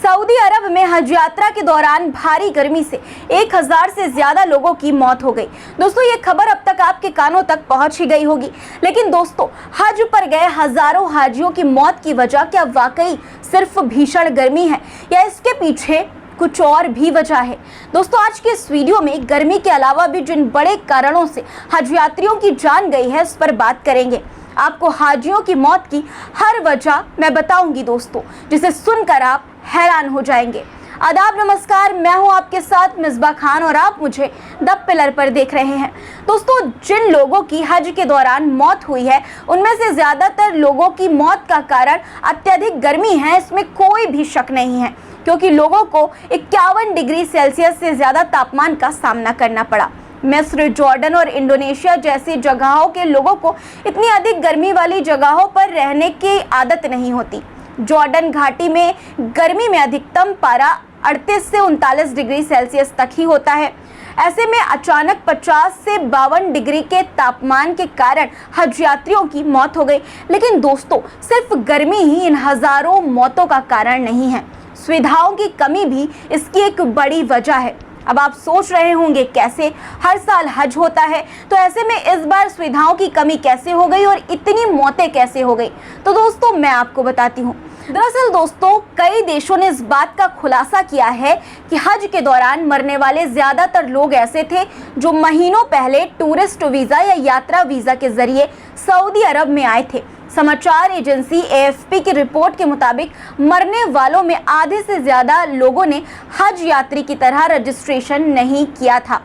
Saudi अरब में हज यात्रा के दौरान भारी गर्मी से 1000 से ज्यादा लोगों की मौत हो गई। दोस्तों, ये खबर अब तक आपके कानों तक पहुंच ही गई होगी। लेकिन दोस्तों, हज पर गए हजारों हाजियों की मौत की वजह क्या वाकई सिर्फ भीषण गर्मी है या इसके पीछे कुछ और भी वजह है? दोस्तों, आज के इस वीडियो में गर्मी के अलावा भी जिन बड़े कारणों से हज यात्रियों की जान गई है, इस पर बात करेंगे। आपको हाजियों की मौत की हर वजह मैं बताऊंगी दोस्तों, जिसे सुनकर आप हैरान हो जाएंगे। आदाब, नमस्कार, मैं हूं आपके साथ मिसबा खान और आप मुझे द पिलर पर देख रहे हैं। दोस्तों, जिन लोगों की हज के दौरान मौत हुई है, उनमें से ज्यादातर लोगों की मौत का कारण अत्यधिक गर्मी है, इसमें कोई भी शक नहीं है, क्योंकि लोगों को 51 डिग्री सेल्सियस से ज्यादा तापमान का सामना करना पड़ा। मिस्र, जॉर्डन और इंडोनेशिया जैसी जगहों के लोगों को इतनी अधिक गर्मी वाली जगहों पर रहने की आदत नहीं होती। जॉर्डन घाटी में गर्मी में अधिकतम पारा 38 से 39 डिग्री सेल्सियस तक ही होता है। ऐसे में अचानक 50 से 52 डिग्री के तापमान के कारण हज यात्रियों की मौत हो गई। लेकिन दोस्तों, सिर्फ गर्मी ही इन हजारों मौतों का कारण नहीं है, सुविधाओं की कमी भी इसकी एक बड़ी वजह है। अब आप सोच रहे होंगे, कैसे हर साल हज होता है, तो ऐसे में इस बार सुविधाओं की कमी कैसे हो गई और इतनी मौतें कैसे हो गई? तो दोस्तों, मैं आपको बताती हूँ। दरअसल दोस्तों, कई देशों ने इस बात का खुलासा किया है कि हज के दौरान मरने वाले ज्यादातर लोग ऐसे थे जो महीनों पहले टूरिस्ट वीजा या यात्रा वीजा के जरिए सऊदी अरब में आए थे। समाचार एजेंसी AFP की रिपोर्ट के मुताबिक मरने वालों में आधे से ज्यादा लोगों ने हज यात्री की तरह रजिस्ट्रेशन नहीं किया था,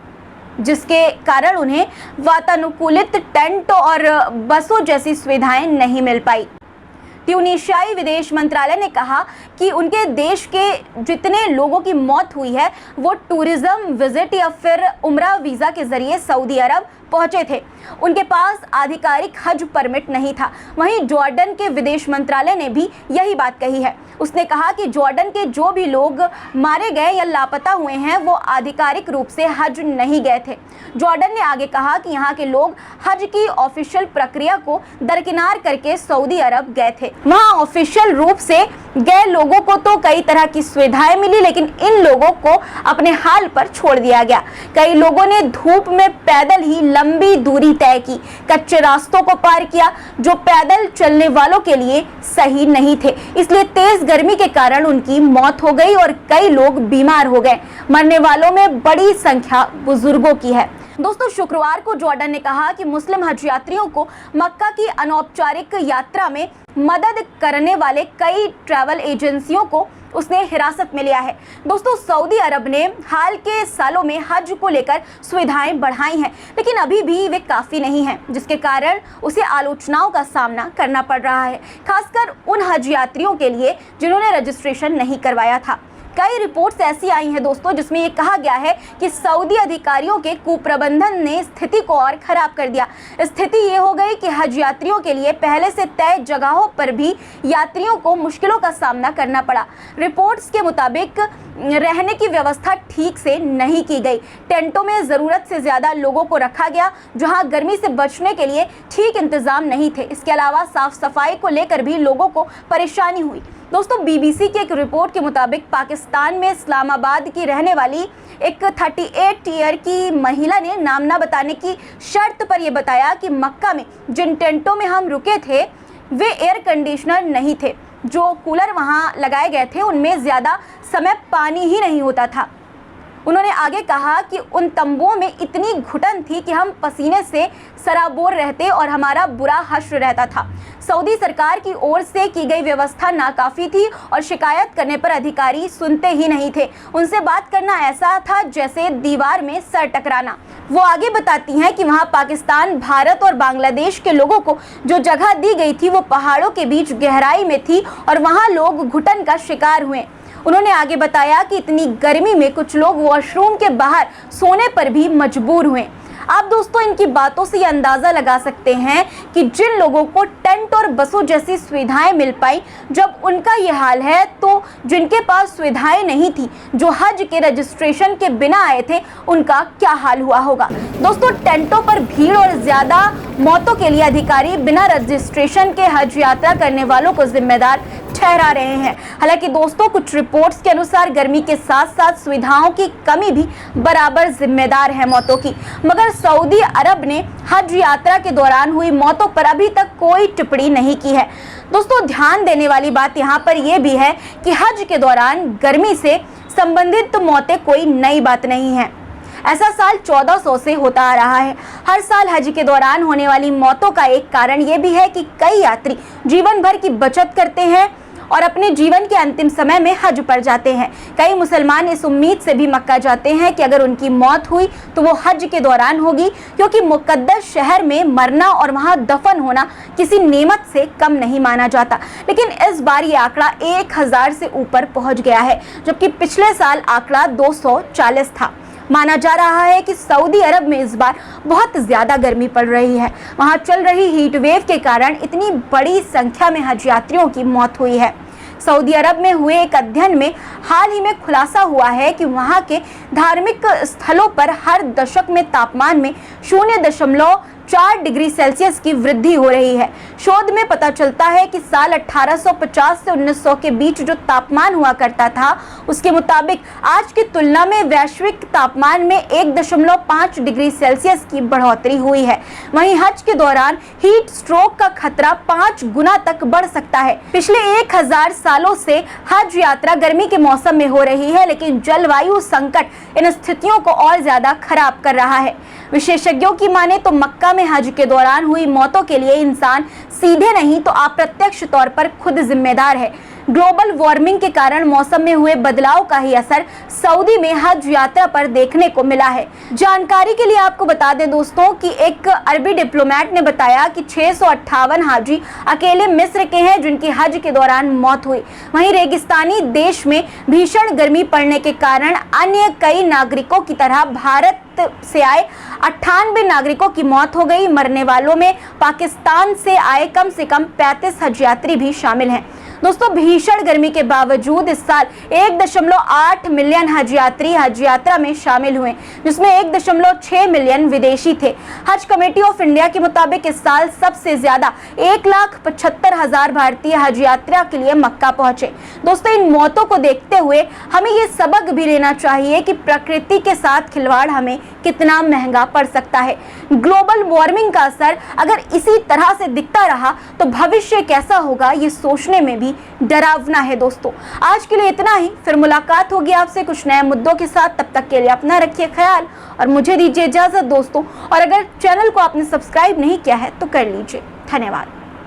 जिसके कारण उन्हें वातानुकूलित टेंट और बसों जैसी सुविधाएं नहीं मिल पाई। ट्यूनीशियाई विदेश मंत्रालय ने कहा कि उनके देश के जितने लोगों की मौत हुई है, वो टूरिज्म विजिट या फिर उम्रा वीज़ा के जरिए सऊदी अरब पहुंचे थे। उनके पास आधिकारिक हज परमिट नहीं था। वहीं जॉर्डन के विदेश मंत्रालय ने भी यही बात कही है। उसने कहा कि जॉर्डन के जो भी लोग मारे गए या लापता हुए हैं, वो आधिकारिक रूप से हज नहीं गए थे। जॉर्डन ने आगे कहा कि यहाँ के लोग हज की ऑफिशियल प्रक्रिया को दरकिनार करके सऊदी अरब गए थे। वहाँ ऑफिशियल रूप से गए लोगों को तो कई तरह की सुविधाएं मिली, लेकिन इन लोगों को अपने हाल पर छोड़ दिया गया। कई लोगों ने धूप में पैदल ही लंबी दूरी तय की, कच्चे रास्तों को पार किया जो पैदल चलने वालों के लिए सही नहीं थे। इसलिए तेज गर्मी के कारण उनकी मौत हो गई और कई लोग बीमार हो गए। मरने वालों में बड़ी संख्या बुजुर्गों की है। दोस्तों, शुक्रवार को जॉर्डन ने कहा कि मुस्लिम हज यात्रियों को मक्का की अनौपचारिक यात्रा में मदद करने वाले कई ट्रैवल एजेंसियों को उसने हिरासत में लिया है। दोस्तों, सऊदी अरब ने हाल के सालों में हज को लेकर सुविधाएं बढ़ाई हैं, लेकिन अभी भी वे काफ़ी नहीं हैं, जिसके कारण उसे आलोचनाओं का सामना करना पड़ रहा है, खासकर उन हज यात्रियों के लिए जिन्होंने रजिस्ट्रेशन नहीं करवाया था। कई रिपोर्ट्स ऐसी आई हैं दोस्तों, जिसमें ये कहा गया है कि सऊदी अधिकारियों के कुप्रबंधन ने स्थिति को और खराब कर दिया। स्थिति ये हो गई कि हज यात्रियों के लिए पहले से तय जगहों पर भी यात्रियों को मुश्किलों का सामना करना पड़ा। रिपोर्ट्स के मुताबिक रहने की व्यवस्था ठीक से नहीं की गई। टेंटों में ज़रूरत से ज़्यादा लोगों को रखा गया, जहां गर्मी से बचने के लिए ठीक इंतज़ाम नहीं थे। इसके अलावा साफ सफाई को लेकर भी लोगों को परेशानी हुई। दोस्तों, BBC की एक रिपोर्ट के मुताबिक पाकिस्तान में इस्लामाबाद की रहने वाली एक 38 ईयर की महिला ने नाम न बताने की शर्त पर यह बताया कि मक्का में जिन टेंटों में हम रुके थे, वे एयर कंडीशनर नहीं थे। जो कूलर वहां लगाए गए थे, उनमें ज़्यादा समय पानी ही नहीं होता था। उन्होंने आगे कहा कि उन तंबुओं में इतनी घुटन थी कि हम पसीने से सराबोर रहते और हमारा बुरा हश्र रहता था। सऊदी सरकार की ओर से की गई व्यवस्था नाकाफ़ी थी और शिकायत करने पर अधिकारी सुनते ही नहीं थे। उनसे बात करना ऐसा था जैसे दीवार में सर टकराना। वो आगे बताती हैं कि वहाँ पाकिस्तान, भारत और बांग्लादेश के लोगों को जो जगह दी गई थी, वो पहाड़ों के बीच गहराई में थी और वहाँ लोग घुटन का शिकार हुए। उन्होंने आगे बताया कि इतनी गर्मी में कुछ लोग वॉशरूम के बाहर सोने पर भी मजबूर हुए। आप दोस्तों इनकी बातों से ये अंदाजा लगा सकते हैं कि जिन लोगों को टेंट और बसों जैसी सुविधाएं मिल पाई, जब उनका ये हाल है तो जिनके पास सुविधाएं नहीं थी, जो हज के रजिस्ट्रेशन के बिना आए थे, उनका क्या हाल हुआ होगा। दोस्तों टेंटों पर भीड़ और ज्यादा मौतों के लिए अधिकारी बिना रजिस्ट्रेशन के हज यात्रा करने वालों को जिम्मेदार ठहरा रहे हैं। हालांकि दोस्तों कुछ रिपोर्ट्स के अनुसार गर्मी के साथ साथ सुविधाओं की कमी भी बराबर जिम्मेदार है मौतों की। मगर सऊदी अरब ने हज यात्रा के दौरान हुई मौतों पर अभी तक कोई टिप्पणी नहीं की है। दोस्तों ध्यान देने वाली बात यहाँ पर यह भी है कि हज के दौरान गर्मी से संबंधित मौतें कोई नई बात नहीं है। ऐसा साल 1400 से होता आ रहा है। हर साल हज के दौरान होने वाली मौतों का एक कारण ये भी है कि कई यात्री जीवन भर की बचत करते हैं और अपने जीवन के अंतिम समय में हज पर जाते हैं। कई मुसलमान इस उम्मीद से भी मक्का जाते हैं कि अगर उनकी मौत हुई तो वो हज के दौरान होगी, क्योंकि मुकद्दस शहर में मरना और वहां दफन होना किसी नेमत से कम नहीं माना जाता। लेकिन इस बार ये आंकड़ा 1000 से ऊपर पहुंच गया है, जबकि पिछले साल आंकड़ा 240 था। माना जा रहा है कि सऊदी अरब में इस बार बहुत ज्यादा गर्मी पड़ रही है। वहां चल रही हीट वेव के कारण इतनी बड़ी संख्या में हज यात्रियों की मौत हुई है। सऊदी अरब में हुए एक अध्ययन में हाल ही में खुलासा हुआ है कि वहां के धार्मिक स्थलों पर हर दशक में तापमान में 0.4 डिग्री सेल्सियस की वृद्धि हो रही है। शोध में पता चलता है कि साल 1850 से 1900 के बीच जो तापमान हुआ करता था, उसके मुताबिक आज की तुलना में वैश्विक तापमान में 1.5 डिग्री सेल्सियस की बढ़ोतरी हुई है। वहीं हज के दौरान हीट स्ट्रोक का खतरा 5 गुना तक बढ़ सकता है। पिछले 1000 सालों से हज यात्रा गर्मी के मौसम में हो रही है, लेकिन जलवायु संकट इन स्थितियों को और ज्यादा खराब कर रहा है। विशेषज्ञों की माने तो मक्का में हज के दौरान हुई मौतों के लिए इंसान सीधे नहीं तो अप्रत्यक्ष तौर पर खुद जिम्मेदार है। ग्लोबल वार्मिंग के कारण मौसम में हुए बदलाव का ही असर सऊदी में हज यात्रा पर देखने को मिला है। जानकारी के लिए आपको बता दें दोस्तों कि एक अरबी डिप्लोमेट ने बताया कि 658 हाजी अकेले मिस्र के हैं जिनकी हज के दौरान मौत हुई। वहीं रेगिस्तानी देश में भीषण गर्मी पड़ने के कारण अन्य कई नागरिकों की तरह भारत से आए 98 नागरिकों की मौत हो गई। मरने वालों में पाकिस्तान से आए कम से कम 35 हज यात्री भी शामिल हैं। दोस्तों भीषण गर्मी के बावजूद इस साल 1.8 मिलियन हज यात्री हज यात्रा में शामिल हुए, जिसमें 1.6 मिलियन विदेशी थे। हज कमेटी ऑफ इंडिया के मुताबिक इस साल सबसे ज्यादा 1,75,000 भारतीय हज यात्रा के लिए मक्का पहुंचे। दोस्तों इन मौतों को देखते हुए हमें ये सबक भी लेना चाहिए कि प्रकृति के साथ खिलवाड़ हमें कितना महंगा पड़ सकता है। ग्लोबल वार्मिंग का असर अगर इसी तरह से दिखता रहा तो भविष्य कैसा होगा, ये सोचने में भी डरावना है। दोस्तों आज के लिए इतना ही, फिर मुलाकात होगी आपसे कुछ नए मुद्दों के साथ। तब तक के लिए अपना रखिए ख्याल और मुझे दीजिए इजाजत दोस्तों। और अगर चैनल को आपने सब्सक्राइब नहीं किया है तो कर लीजिए। धन्यवाद।